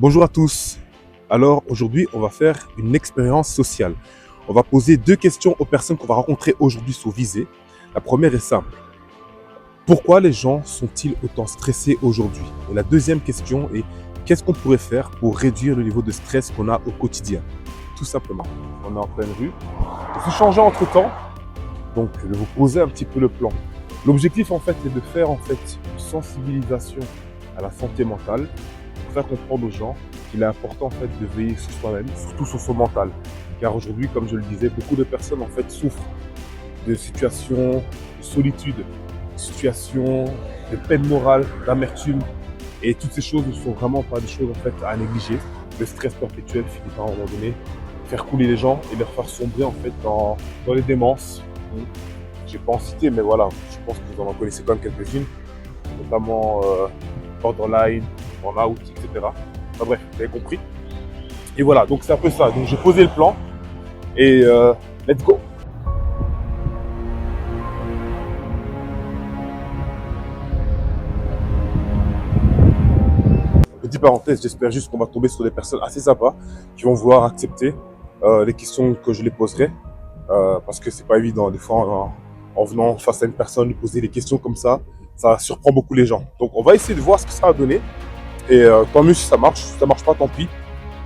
Bonjour à tous. Alors aujourd'hui, on va faire une expérience sociale. On va poser deux questions aux personnes qu'on va rencontrer aujourd'hui sur Visée. La première est simple. Pourquoi les gens sont-ils autant stressés aujourd'hui? Et la deuxième question est qu'est-ce qu'on pourrait faire pour réduire le niveau de stress qu'on a au quotidien? Tout simplement. On est en pleine rue. Il faut changer entre temps. Donc, je vais vous poser un petit peu le plan. L'objectif en fait est de faire une sensibilisation à la santé mentale, pour faire comprendre aux gens qu'il est important en fait de veiller sur soi-même, surtout sur son mental. Car aujourd'hui, comme je le disais, beaucoup de personnes en fait souffrent de situations de solitude, de situations de peine morale, d'amertume. Et toutes ces choses ne sont vraiment pas des choses en fait à négliger. Le stress perpétuel finit par à un moment donné faire couler les gens et les faire sombrer en fait dans les démences. Je ne vais pas en citer, mais voilà, je pense que vous en connaissez quand même quelques-unes, notamment borderline, burn-out, etc. Enfin bref, vous avez compris. Et voilà, donc c'est un peu ça. Donc j'ai posé le plan et let's go. Petite parenthèse, j'espère juste qu'on va tomber sur des personnes assez sympas qui vont vouloir accepter les questions que je les poserai. Parce que c'est pas évident, des fois en venant face à une personne, lui poser des questions comme ça surprend beaucoup les gens. Donc on va essayer de voir ce que ça va donner. Et tant mieux si ça marche pas, tant pis.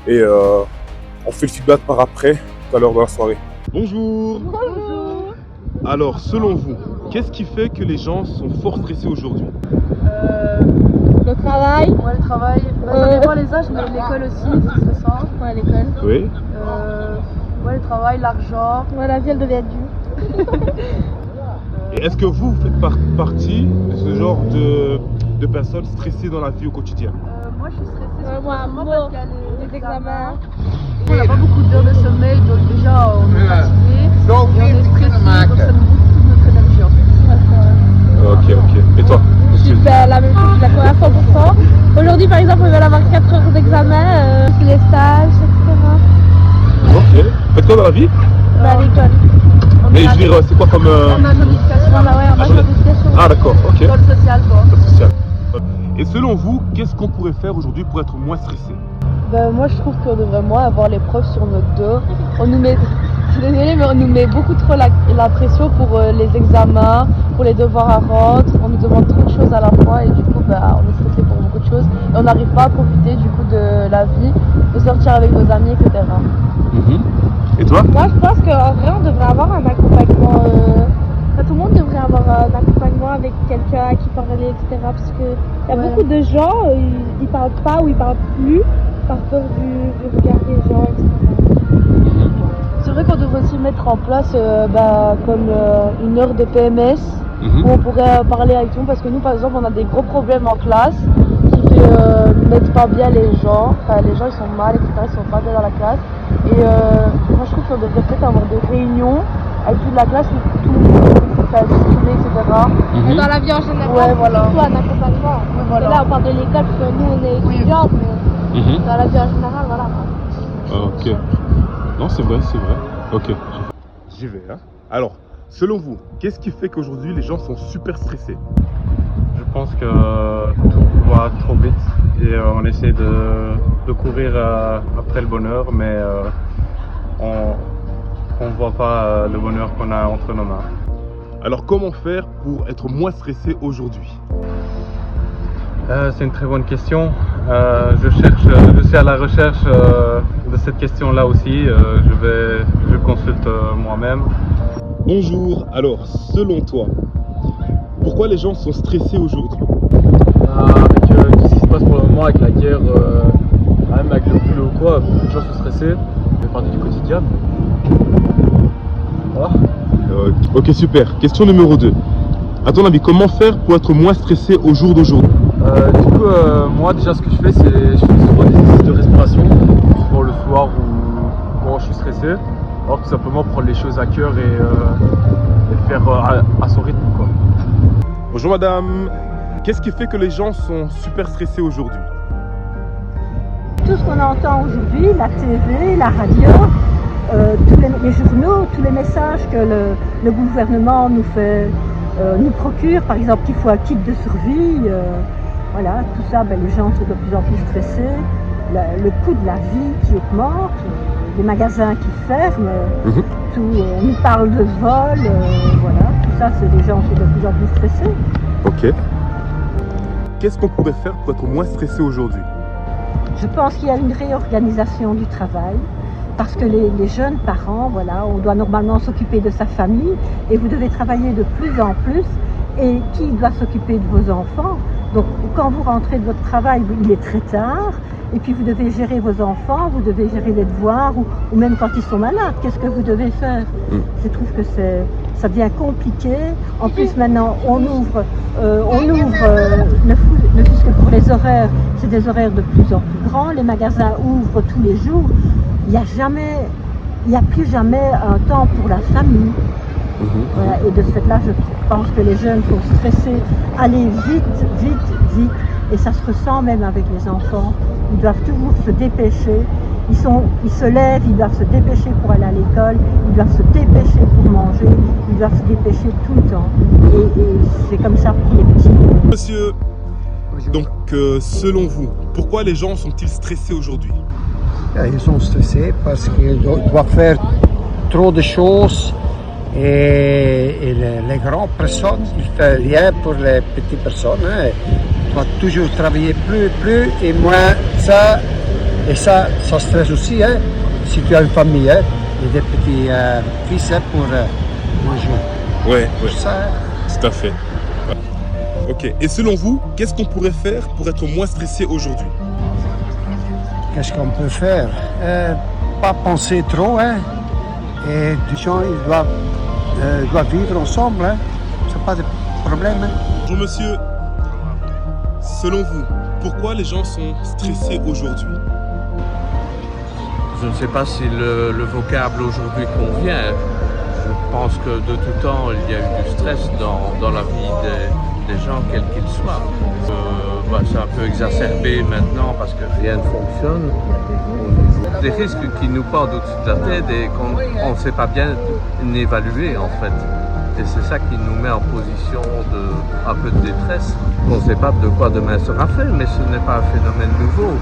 Et on fait le feedback par après, tout à l'heure de la soirée. Bonjour. Bonjour. Alors, selon vous, qu'est-ce qui fait que les gens sont fort stressés aujourd'hui? Le travail. Ouais, le travail. Ça dépend les âges, mais l'école aussi, c'est stressant. Ouais, l'école. Oui. Ouais, le travail, l'argent. Ouais, la vie, elle devait être dure. Et est-ce que vous faites partie de ce genre de personnes stressées dans la vie au quotidien? Moi, je suis stressée. Moi, parce qu'il y a les examens. On n'a pas beaucoup d'heures de sommeil, donc déjà, on est fatigué. Et on est stressé, donc ça nous bouffe toute notre énergie, en fait. Ok. Et toi? Super, la même chose, je suis d'accord à 100%. Aujourd'hui, par exemple, on va avoir 4 heures d'examen, les stages, etc. Ok. Faites quoi dans la vie? À l'école. Mais je veux dire, c'est quoi comme... On a modification. Voilà, ouais, on a modification. Ah d'accord, ok. Dans le social, quoi. Pas social. Et selon vous, qu'est-ce qu'on pourrait faire aujourd'hui pour être moins stressé? Moi je trouve qu'on devrait moins avoir les profs sur notre dos. On nous met, je suis désolée, mais on nous met beaucoup trop la pression pour les examens, pour les devoirs à rendre. On nous demande trop de choses à la fois et du coup on est stressé pour beaucoup de choses. Et on n'arrive pas à profiter du coup de la vie, de sortir avec nos amis, etc. Et toi? Moi, je pense qu'en vrai, on devrait avoir un accompagnement. Tout le monde devrait avoir un accompagnement avec quelqu'un à qui parler, etc. Parce qu'il y a beaucoup de gens, ils parlent pas ou ils parlent plus par peur du regard des gens, etc. C'est vrai qu'on devrait aussi mettre en place comme une heure de PMS où on pourrait parler avec tout le monde parce que nous par exemple on a des gros problèmes en classe qui n'aident pas bien les gens, les gens ils sont mal, etc. Ils sont pas bien dans la classe et moi je trouve qu'on devrait peut-être avoir des réunions avec toute la classe où tout le monde peut discuter, etc. Et dans la vie en général, Ouais, voilà. surtout un accompagnement. Voilà. Et là, on parle de l'école parce que nous, on est étudiantes, mais dans la vie en général, voilà. Ok. Non, c'est vrai. Ok. J'y vais, hein. Alors, selon vous, qu'est-ce qui fait qu'aujourd'hui les gens sont super stressés? Je pense que tout va trop vite et on essaie de courir après le bonheur, mais on ne voit pas le bonheur qu'on a entre nos mains. Alors, comment faire pour être moins stressé aujourd'hui? C'est une très bonne question. Je suis à la recherche de cette question-là aussi. Je consulte moi-même. Bonjour. Alors, selon toi, pourquoi les gens sont stressés aujourd'hui? Avec tout ce qui se passe pour le moment, avec la guerre, même avec le boulot ou quoi, beaucoup de gens sont stressés. Ça fait partie du quotidien. Voilà. Ok, super. Question numéro 2. À ton avis, comment faire pour être moins stressé au jour d'aujourd'hui? Moi déjà ce que je fais, c'est je fais souvent des exercices de respiration, souvent le soir ou quand je suis stressé. Alors tout simplement prendre les choses à cœur et faire à son rythme, quoi. Bonjour madame. Qu'est-ce qui fait que les gens sont super stressés aujourd'hui? Tout ce qu'on entend aujourd'hui, la TV, la radio, tous les journaux, tous les messages que le gouvernement nous fait, nous procure, par exemple qu'il faut un kit de survie, voilà, tout ça, les gens sont de plus en plus stressés. le coût de la vie qui augmente, les magasins qui ferment, on nous parle de vol, voilà, tout ça, c'est des gens qui sont de plus en plus stressés. Ok. Qu'est-ce qu'on pourrait faire pour être moins stressé aujourd'hui? Je pense qu'il y a une réorganisation du travail, parce que les jeunes parents, voilà, on doit normalement s'occuper de sa famille, et vous devez travailler de plus en plus, et qui doit s'occuper de vos enfants? Donc quand vous rentrez de votre travail, il est très tard, et puis vous devez gérer vos enfants, vous devez gérer les devoirs, ou même quand ils sont malades, qu'est-ce que vous devez faire? Je trouve que ça devient compliqué. En plus maintenant, on ouvre ne fût-ce que pour les horaires, c'est des horaires de plus en plus grands, les magasins ouvrent tous les jours, il n'y a plus jamais un temps pour la famille. Voilà, et de ce fait-là, je pense que les jeunes sont stressés, aller vite, et ça se ressent même avec les enfants. Ils doivent toujours se dépêcher, ils se lèvent, ils doivent se dépêcher pour aller à l'école, ils doivent se dépêcher pour manger, ils doivent se dépêcher tout le temps. Et c'est comme ça pour les petits. Monsieur, donc selon vous, pourquoi les gens sont-ils stressés aujourd'hui? Ils sont stressés parce qu'ils doivent faire trop de choses. Et les grandes personnes, ils ne font rien pour les petites personnes. Ils doivent toujours travailler plus et moins. Ça stresse aussi. Si tu as une famille et des petits fils pour manger. Ouais, Ça, tout à fait. Ok, et selon vous, qu'est-ce qu'on pourrait faire pour être moins stressé aujourd'hui? qu'est-ce qu'on peut faire? Pas penser trop. Et les gens, ils doivent vivre ensemble, c'est pas de problème. Bonjour monsieur, selon vous, pourquoi les gens sont stressés aujourd'hui? Je ne sais pas si le vocable aujourd'hui convient. Je pense que de tout temps, il y a eu du stress dans la vie des gens, quels qu'ils soient. C'est un peu exacerbé maintenant parce que rien ne fonctionne. Des risques qui nous pendent au-dessus de la tête et qu'on ne sait pas bien évaluer en fait. Et c'est ça qui nous met en position de un peu de détresse. On ne sait pas de quoi demain sera fait, mais ce n'est pas un phénomène nouveau.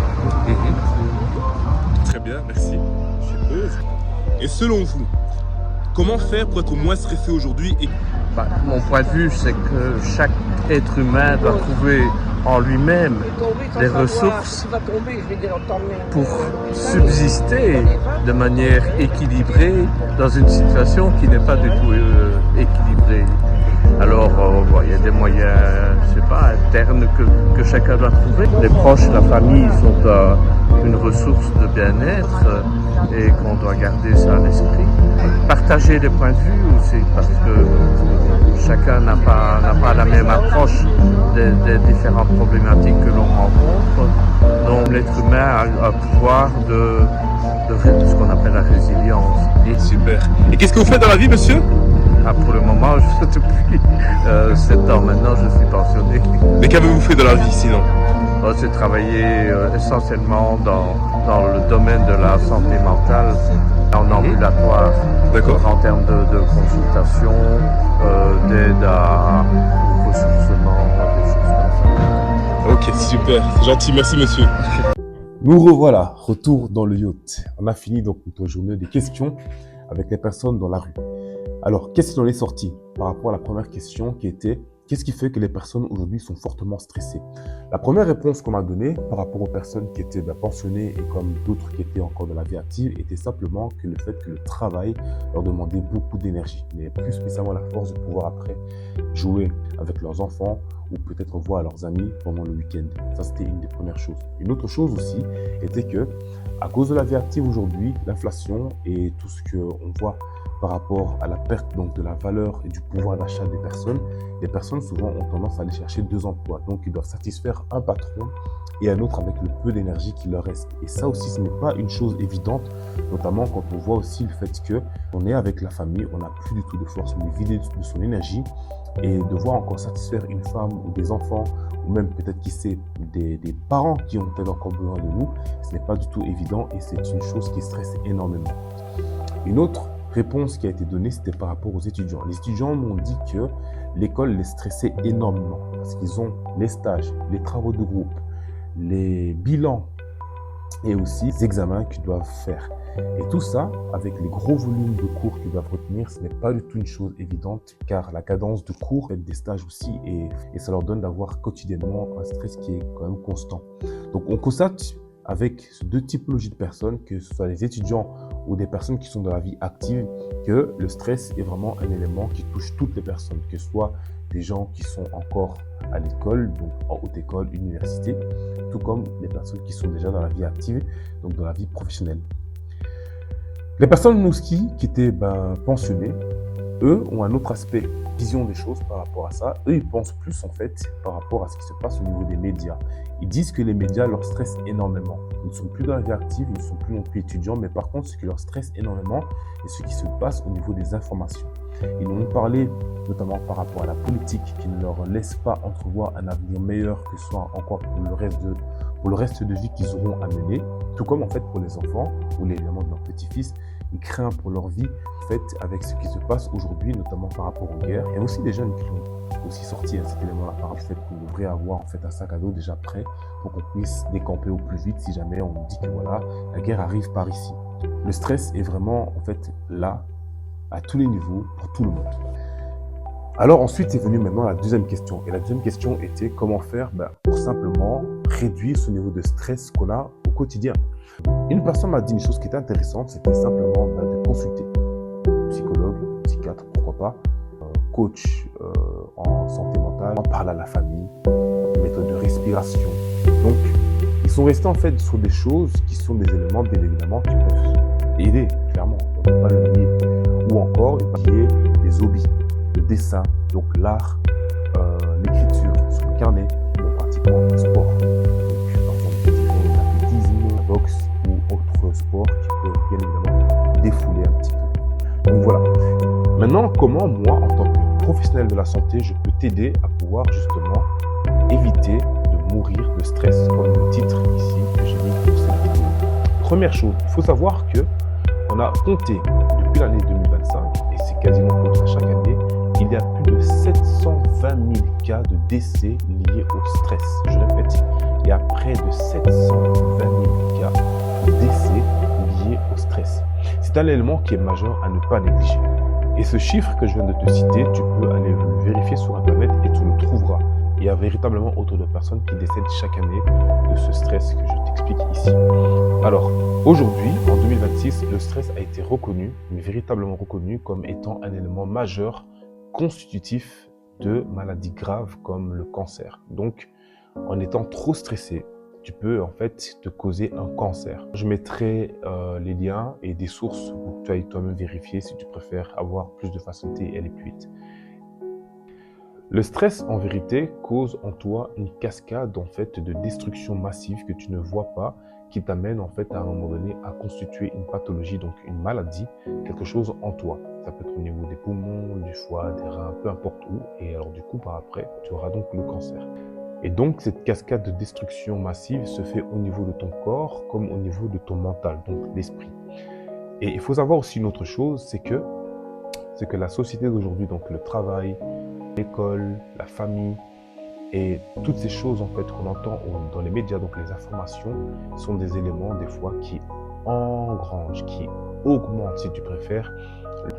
Très bien, merci. Je pose. Et selon vous, comment faire pour être moins stressé aujourd'hui Mon point de vue, c'est que chaque être humain doit trouver en lui-même des ressources pour subsister de manière équilibrée dans une situation qui n'est pas du tout équilibrée. Alors, il y a des moyens, je sais pas, internes que chacun doit trouver. Les proches, la famille sont une ressource de bien-être et qu'on doit garder ça à l'esprit. Partager des points de vue aussi, parce que chacun n'a pas la même approche des différentes problématiques que l'on rencontre. Donc l'être humain a le pouvoir de ce qu'on appelle la résilience. Super. Et qu'est-ce que vous faites dans la vie, monsieur? Pour le moment, depuis 7 ans maintenant, je suis pensionné. Mais qu'avez-vous fait dans la vie sinon? J'ai travaillé essentiellement dans le domaine de la santé mentale, en ambulatoire. D'accord. En termes de consultation, d'aide au ressourcement, des choses comme ça. Ok, super, c'est gentil, merci monsieur. Nous revoilà, retour dans le yacht. On a fini donc notre journée des questions avec les personnes dans la rue. Alors, qu'est-ce qu'il en est sorti par rapport à la première question qui était « Qu'est-ce qui fait que les personnes aujourd'hui sont fortement stressées ?» La première réponse qu'on m'a donnée par rapport aux personnes qui étaient pensionnées et comme d'autres qui étaient encore dans la vie active était simplement que le fait que le travail leur demandait beaucoup d'énergie. Ils n'avaient plus spécialement la force de pouvoir après jouer avec leurs enfants ou peut-être voir leurs amis pendant le week-end. Ça, c'était une des premières choses. Une autre chose aussi était que, à cause de la vie active aujourd'hui, l'inflation et tout ce qu'on voit par rapport à la perte donc, de la valeur et du pouvoir d'achat des personnes, les personnes souvent ont tendance à aller chercher 2 emplois. Donc, ils doivent satisfaire un patron et un autre avec le peu d'énergie qu'il leur reste. Et ça aussi, ce n'est pas une chose évidente, notamment quand on voit aussi le fait qu'on est avec la famille, on n'a plus du tout de force, on est vidé de son énergie et devoir encore satisfaire une femme ou des enfants ou même peut-être qui sait des parents qui ont peut-être encore besoin de nous, ce n'est pas du tout évident et c'est une chose qui stresse énormément. Une autre réponse qui a été donnée, c'était par rapport aux étudiants. Les étudiants m'ont dit que l'école les stressait énormément parce qu'ils ont les stages, les travaux de groupe, les bilans et aussi les examens qu'ils doivent faire. Et tout ça, avec les gros volumes de cours qu'ils doivent retenir, ce n'est pas du tout une chose évidente, car la cadence de cours fait des stages aussi, et ça leur donne d'avoir quotidiennement un stress qui est quand même constant. Donc on constate avec ces deux typologies de personnes, que ce soit les étudiants ou des personnes qui sont dans la vie active, que le stress est vraiment un élément qui touche toutes les personnes, que ce soit des gens qui sont encore à l'école, donc en haute école, université, tout comme les personnes qui sont déjà dans la vie active, donc dans la vie professionnelle. Les personnes aussi qui étaient pensionnées, eux ont un autre aspect, vision des choses par rapport à ça. Eux, ils pensent plus en fait par rapport à ce qui se passe au niveau des médias. Ils disent que les médias leur stressent énormément. Ils ne sont plus dans la vie active, ils ne sont plus non plus étudiants, mais par contre, ce qui leur stresse énormément est ce qui se passe au niveau des informations. Ils nous ont parlé notamment par rapport à la politique qui ne leur laisse pas entrevoir un avenir meilleur que ce soit encore pour le reste de vie qu'ils auront à mener, tout comme en fait pour les enfants ou évidemment de leurs petits-fils. Ils craignent pour leur vie en fait avec ce qui se passe aujourd'hui, notamment par rapport aux guerres. Il y a aussi des jeunes qui ont aussi sorti cet élément-là par rapport au fait qu'on devrait avoir en fait un sac à dos déjà prêt pour qu'on puisse décamper au plus vite si jamais on nous dit que voilà, la guerre arrive par ici. Le stress est vraiment en fait là à tous les niveaux pour tout le monde. Alors ensuite est venue maintenant la deuxième question. Et la deuxième question était comment faire pour simplement réduire ce niveau de stress qu'on a au quotidien. Une personne m'a dit une chose qui était intéressante, c'était simplement de consulter. Psychologue, psychiatre, pourquoi pas, coach en santé mentale, en parler à la famille, méthode de respiration. Donc, ils sont restés en fait sur des choses qui sont des éléments bien évidemment qui peuvent aider, clairement, on ne peut pas le nier. Ou encore, qui est les hobbies, le dessin, donc l'art, l'écriture sur le carnet, ou pratiquement le sport. Donc, par exemple, l'athlétisme, la boxe ou autres sports qui peuvent bien évidemment défouler un petit peu. Donc voilà. Maintenant, comment moi, en tant que professionnel de la santé, je peux t'aider à pouvoir justement éviter de mourir de stress, comme le titre ici que j'ai mis pour cette vidéo. Première chose, il faut savoir que on a compté depuis l'année 2025, et c'est quasiment comme ça chaque année, il y a plus de 720 000 cas de décès liés au stress. Je répète, il y a près de 720 000 cas de décès liés au stress. C'est un élément qui est majeur à ne pas négliger. Et ce chiffre que je viens de te citer, tu peux aller le vérifier sur Internet et tu le trouveras. Il y a véritablement autant de personnes qui décèdent chaque année de ce stress que je t'explique ici. Alors, aujourd'hui, en 2026, le stress a été reconnu, mais véritablement reconnu comme étant un élément majeur constitutif de maladies graves comme le cancer. Donc, en étant trop stressé, tu peux en fait te causer un cancer. Je mettrai les liens et des sources pour que tu ailles toi-même vérifier si tu préfères avoir plus de facilité et aller plus vite. Le stress, en vérité, cause en toi une cascade en fait de destruction massive que tu ne vois pas, qui t'amène en fait à un moment donné à constituer une pathologie, donc une maladie, quelque chose en toi. Ça peut être au niveau des poumons, du foie, des reins, peu importe où. Et alors du coup, par après, tu auras donc le cancer. Et donc, cette cascade de destruction massive se fait au niveau de ton corps comme au niveau de ton mental, donc l'esprit. Et il faut savoir aussi une autre chose, c'est que la société d'aujourd'hui, donc le travail, l'école, la famille et toutes ces choses en fait qu'on entend dans les médias, donc les informations, sont des éléments des fois qui engrangent, qui augmentent si tu préfères,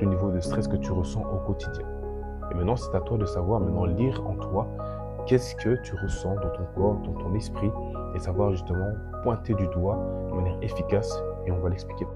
le niveau de stress que tu ressens au quotidien. Et maintenant, c'est à toi de savoir maintenant lire en toi qu'est-ce que tu ressens dans ton corps, dans ton esprit, et savoir justement pointer du doigt de manière efficace, et on va l'expliquer.